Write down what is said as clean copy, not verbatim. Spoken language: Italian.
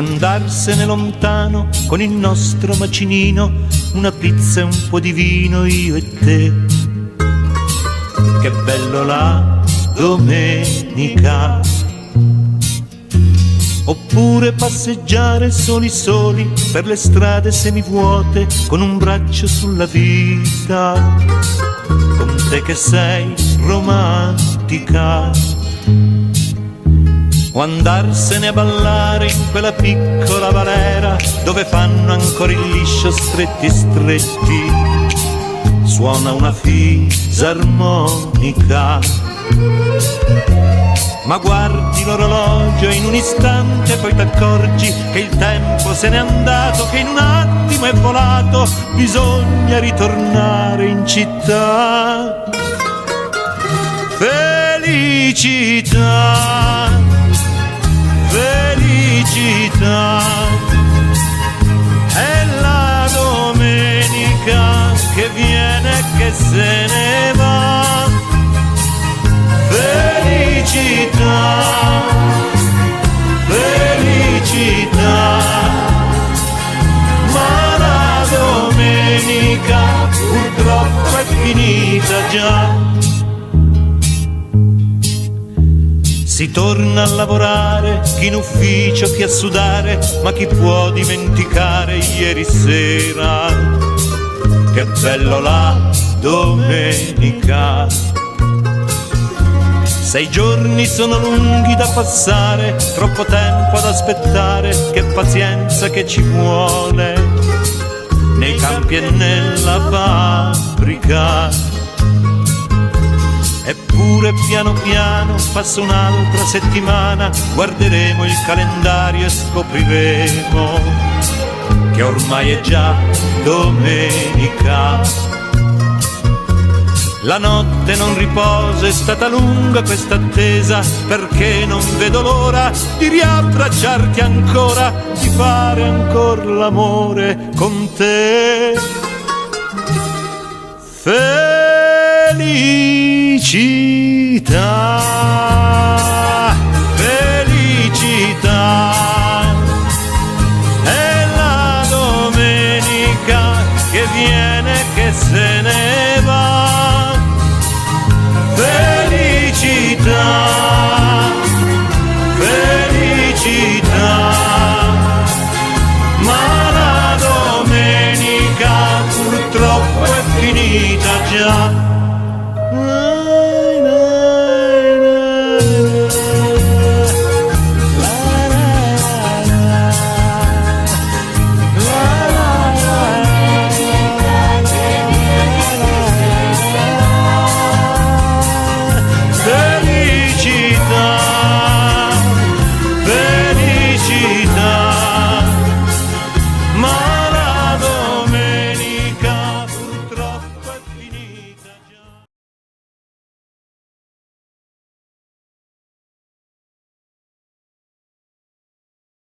andarsene lontano con il nostro macinino, una pizza e un po' di vino, io e te. Che bello la domenica. Oppure passeggiare soli soli per le strade semivuote con un braccio sulla vita, con te che sei romantica. O andarsene a ballare in quella piccola valera dove fanno ancora il liscio stretti stretti, suona una fisarmonica. Ma guardi l'orologio e in un istante poi t'accorgi che il tempo se n'è andato, che in un attimo è volato, bisogna ritornare in città. Felicità, felicità, è la domenica che viene e che se ne va. Felicità, felicità, ma la domenica purtroppo è finita già. Si torna a lavorare, chi in ufficio, chi a sudare, ma chi può dimenticare ieri sera? Che bello la domenica. 6 giorni sono lunghi da passare, troppo tempo ad aspettare, che pazienza che ci vuole, nei campi e nella fabbrica. Eppure piano piano passa un'altra settimana, guarderemo il calendario e scopriremo che ormai è già domenica. La notte non riposa, è stata lunga questa attesa, perché non vedo l'ora di riabbracciarti ancora, di fare ancora l'amore con te. Felicità.